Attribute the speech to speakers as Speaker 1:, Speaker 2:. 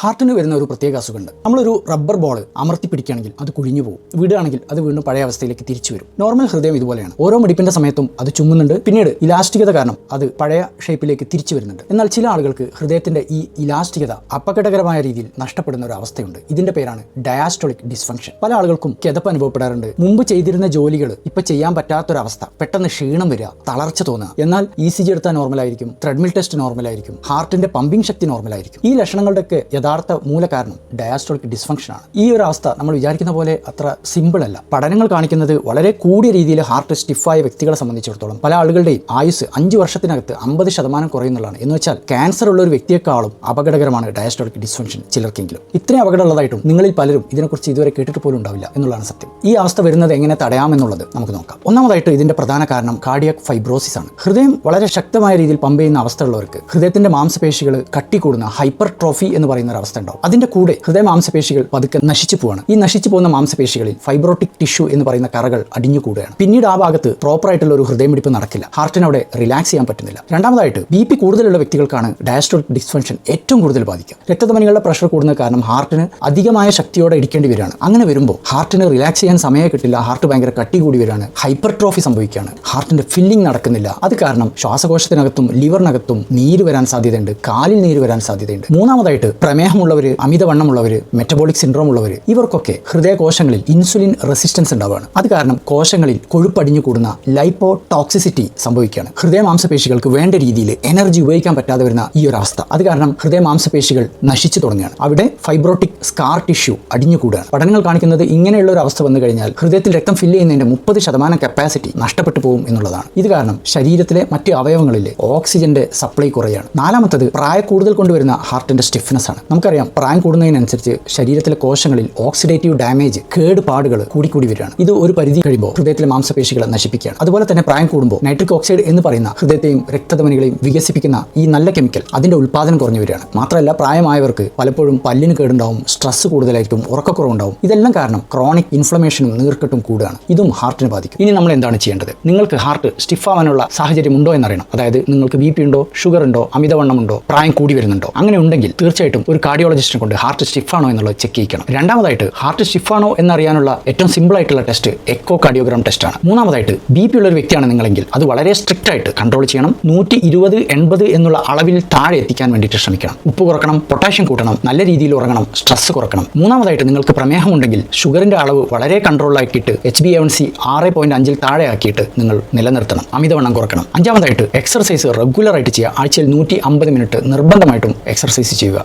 Speaker 1: ഹാർട്ടിന് വരുന്ന ഒരു പ്രത്യേക അസുഖമുണ്ട്. നമ്മളൊരു റബ്ബർ ബോൾ അമർത്തി പിടിക്കുകയാണെങ്കിൽ അത് കുഴിഞ്ഞു പോകും, വിടുകയാണെങ്കിൽ അത് വീണ്ടും പഴയ അവസ്ഥയിലേക്ക് തിരിച്ചു വരും. നോർമൽ ഹൃദയം ഇതുപോലെയാണ്. ഓരോ മിടിപ്പിന്റെ സമയത്തും അത് ചുമ്മുന്നുണ്ട്, പിന്നീട് ഇലാസ്റ്റികത കാരണം അത് പഴയ ഷേപ്പിലേക്ക് തിരിച്ചു വരുന്നുണ്ട്. എന്നാൽ ചില ആളുകൾക്ക് ഹൃദയത്തിന്റെ ഈ ഇലാസ്റ്റികത അപകടകരമായ രീതിയിൽ നഷ്ടപ്പെടുന്ന ഒരു അവസ്ഥയുണ്ട്. ഇതിന്റെ പേരാണ് ഡയാസ്റ്റോളിക് ഡിസ്ഫങ്ഷൻ. പല ആളുകൾക്കും കിതപ്പ് അനുഭവപ്പെടാറുണ്ട്. മുമ്പ് ചെയ്തിരുന്ന ജോലികൾ ഇപ്പൊ ചെയ്യാൻ പറ്റാത്തൊരവസ്ഥ, പെട്ടെന്ന് ക്ഷീണം വരിക, തളർച്ച തോന്നുക. എന്നാൽ ECG എടുത്താൽ നോർമലായിരിക്കും, ട്രെഡ്മിൽ ടെസ്റ്റ് നോർമലായിരിക്കും, ഹാർട്ടിന്റെ പമ്പിംഗ് ശക്തി നോർമലായിരിക്കും. ഈ ലക്ഷണങ്ങളുടെയൊക്കെ യഥാർത്ഥ മൂലകാരണം ഡയാസ്റ്റോളിക് ഡിസ്ഫങ്ഷൻ ആണ്. ഈ ഒരു അവസ്ഥ നമ്മൾ വിചാരിക്കുന്ന പോലെ അത്ര സിമ്പിൾ അല്ല. പഠനങ്ങൾ കാണിക്കുന്നത് വളരെ കൂടിയ രീതിയിൽ ഹാർട്ട് സ്റ്റിഫായ വ്യക്തികളെ സംബന്ധിച്ചിടത്തോളം പല ആളുകളുടെയും ആയുസ് 5 വർഷത്തിനകത്ത് 50% കുറയുന്നുള്ളതാണ്. എന്ന് വെച്ചാൽ ക്യാൻസർ ഉള്ള ഒരു വ്യക്തിയെക്കാളും അപകടകരമാണ് ഡയാസ്റ്റോളിക് ഡിസ്ഫങ്ഷൻ ചിലർക്കെങ്കിലും. ഇത്രയും അപകടമുള്ളതായിട്ടും നിങ്ങളിൽ പലരും ഇതിനെക്കുറിച്ച് ഇതുവരെ കേട്ടിട്ട് പോലും ഉണ്ടാവില്ല എന്നുള്ളതാണ് സത്യം. ഈ അവസ്ഥ വരുന്നത് എങ്ങനെ തടയാമെന്നുള്ളത് നമുക്ക് നോക്കാം. ഒന്നാമതായിട്ട് ഇതിന്റെ പ്രധാന കാരണം കാർഡിയാക് ഫൈബ്രോസിസ് ആണ്. ഹൃദയം വളരെ ശക്തമായ രീതിയിൽ പമ്പ് ചെയ്യുന്ന അവസ്ഥയുള്ളവർക്ക് ഹൃദയത്തിന്റെ മാംസപേശികൾ കട്ടി കൂടുന്ന ഹൈപ്പർ ട്രോഫി എന്ന് പറയുന്ന ഒരു അവസ്ഥ ഉണ്ടാവും. അതിന്റെ കൂടെ ഹൃദയ മാംസപേശികൾ പതുക്കെ നശിച്ചു പോവാണ്. ഈ നശിച്ചു പോകുന്ന മാംസപേശികളിൽ ഫൈബ്രോട്ടിക് ടിഷ്യൂ എന്ന് പറയുന്ന കറകൾ അടിഞ്ഞു കൂടുകയാണ്. പിന്നീട് ആ ഭാഗത്ത് പ്രോപ്പർ ആയിട്ടുള്ള ഒരു ഹൃദയമിടിപ്പ് നടക്കില്ല. ഹാർട്ടിന് അവിടെ റിലാക്സ് ചെയ്യാൻ പറ്റുന്നില്ല. രണ്ടാമതായിട്ട് BP കൂടുതലുള്ള വ്യക്തികൾക്കാണ് ഡയാസ്റ്റോളിക് ഡിസ്ഫങ്ഷൻ ഏറ്റവും കൂടുതൽ ബാധിക്കുക. രക്തധമനികളുടെ പ്രഷർ കൂടുന്ന കാരണം ഹാർട്ടിന് അധികമായ ശക്തിയോടെ ഇടിക്കേണ്ടി വരികയാണ്. അങ്ങനെ വരുമ്പോൾ ഹാർട്ടിന് റിലാക്സ് ചെയ്യാൻ സമയം കിട്ടില്ല. ഹാർട്ട് ഭയങ്കര കട്ടി കൂടി വരികയാണ്, ഹൈപ്പർ ട്രോഫി സംഭവിക്കുകയാണ്, ഹാർട്ടിന്റെ ഫില്ലിംഗ് നടക്കുന്നില്ല. അത് കാരണം ശ്വാസകോശത്തിനകത്തും ലിവറിനകത്തും നീര് വരാൻ സാധ്യതയുണ്ട്, കാലിൽ നീര് വരാൻ സാധ്യതയുണ്ട്. മൂന്നാമതായിട്ട് പ്രമേഹമുള്ളവർ, അമിതവണ്ണമുള്ളവർ, മെറ്റബോളിക് സിൻഡ്രോം ഉള്ളവർ, ഇവർക്കൊക്കെ ഹൃദയകോശങ്ങളിൽ ഇൻസുലിൻ റെസിസ്റ്റൻസ് ഉണ്ടാവുകയാണ്. അത് കാരണം കോശങ്ങളിൽ കൊഴുപ്പടിഞ്ഞു കൂടുന്ന ലൈപ്പോ ടോക്സിസിറ്റി സംഭവിക്കുകയാണ്. ഹൃദയ മാംസപേശികൾക്ക് വേണ്ട രീതിയിൽ എനർജി ഉപയോഗിക്കാൻ പറ്റാതെ വരുന്ന ഈ ഒരു അവസ്ഥ, അത് കാരണം ഹൃദയ മാംസപേശികൾ നശിച്ചു തുടങ്ങുകയാണ്. അവിടെ ഫൈബ്രോട്ടിക് സ്കാർ ടിഷ്യൂ അടിഞ്ഞു കൂടുകയാണ്. പഠനങ്ങൾ കാണിക്കുന്നത് ഇങ്ങനെയുള്ള ഒരു അവസ്ഥ വന്നു കഴിഞ്ഞാൽ ഹൃദയത്തിൽ രക്തം ഫില്ല് ചെയ്യുന്നതിന്റെ 30% കപ്പാസിറ്റി നഷ്ടപ്പെട്ടു പോകും എന്നുള്ളതാണ്. ഇത് കാരണം ശരീരത്തിലെ മറ്റ് അവയവങ്ങളിലെ ഓക്സിജന്റെ സപ്ലൈ കുറയാണ്. നാലാമത്തത് പ്രായക്കൂടുതൽ കൊണ്ടുവരുന്ന ഹാർട്ടിന്റെ സ്റ്റിഫ്നെസ് ആണ്. നമുക്കറിയാം, പ്രായം കൂടുന്നതിനനുസരിച്ച് ശരീരത്തിലെ കോശങ്ങളിൽ ഓക്സിഡേറ്റീവ് ഡാമേജ്, കേടുപാടുകൾ കൂടിക്കൂടി വരികയാണ്. ഇത് ഒരു പരിധി കഴിയുമ്പോൾ ഹൃദയത്തിലെ മാംസപേശികളെ നശിപ്പിക്കുകയാണ്. അതുപോലെ തന്നെ പ്രായം കൂടുമ്പോൾ നൈട്രിക് ഓക്സൈഡ് എന്ന് പറയുന്ന ഹൃദയത്തെയും രക്തധമനികളെയും വികസിപ്പിക്കുന്ന ഈ നല്ല കെമിക്കൽ അതിന്റെ ഉൽപ്പാദനം കുറഞ്ഞു വരികയാണ്. മാത്രമല്ല, പ്രായമായവർക്ക് പലപ്പോഴും പല്ലിന് കേടുണ്ടാവും, സ്ട്രെസ് കൂടുതലായിരിക്കും, ഉറക്കക്കുറവുണ്ടാവും. ഇതെല്ലാം കാരണം ക്രോണിക് ഇൻഫ്ലമേഷനും നീർക്കെട്ടും കൂടുകയാണ്. ഇതും ഹാർട്ടിനെ ബാധിക്കും. ഇനി നമ്മൾ എന്താണ് ചെയ്യേണ്ടത്? നിങ്ങൾക്ക് ഹാർട്ട് സ്റ്റിഫ് ആവാനുള്ള സാഹചര്യം ഉണ്ടോ എന്നറിയണം. അതായത് നിങ്ങൾക്ക് BP ഉണ്ടോ, ഷുഗർ ഉണ്ടോ, അമിതവണ്ണമുണ്ടോ, പ്രായം കൂടി വരുന്നുണ്ടോ? അങ്ങനെ ഉണ്ടെങ്കിൽ തീർച്ചയായിട്ടും ഒരു കാർഡിയോളജിസ്റ്റിനെ കൊണ്ട് ഹാർട്ട് സ്റ്റിഫ് ആണോ എന്നുള്ളത് ചെക്ക് ചെയ്യിക്കണം. രണ്ടാമതായിട്ട് ഹാർട്ട് സ്റ്റിഫ് ആണോ എന്നറിയാനുള്ള ഏറ്റവും സിമ്പിൾ ആയിട്ടുള്ള ടെസ്റ്റ് എക്കോ കാർഡിയോഗ്രാം ടെസ്റ്റ് ആണ്. മൂന്നാമതായിട്ട് BP ഉള്ള ഒരു വ്യക്തിയാണ് നിങ്ങളെങ്കിൽ അത് വളരെ സ്ട്രിക്റ്റ് ആയിട്ട് കൺട്രോൾ ചെയ്യണം. 120/80 എന്നുള്ള അളവിൽ താഴെ എത്തിക്കാൻ വേണ്ടിയിട്ട് ശ്രമിക്കണം. ഉപ്പ് കുറക്കണം, പൊട്ടാഷ്യം കൂട്ടണം, നല്ല രീതിയിൽ ഉറങ്ങണം, സ്ട്രെസ് കുറക്കണം. മൂന്നാമതായിട്ട് നിങ്ങൾക്ക് പ്രമേഹമുണ്ടെങ്കിൽ ഷുഗറിന്റെ അളവ് വളരെ കൺട്രോളിലാക്കിയിട്ട് HbA1c 6.5 താഴെ ആക്കിയിട്ട് നിങ്ങൾ നിലനിർത്തണം. അമിതവണ്ണം കുറക്കണം. അഞ്ചാമതായിട്ട് എക്സർസൈസ് റെഗുലർ ആയിട്ട് ചെയ്യുക. ആഴ്ചയിൽ 150 മിനിറ്റ് നിർബന്ധമായിട്ടും എക്സർസൈസ് ചെയ്യുക.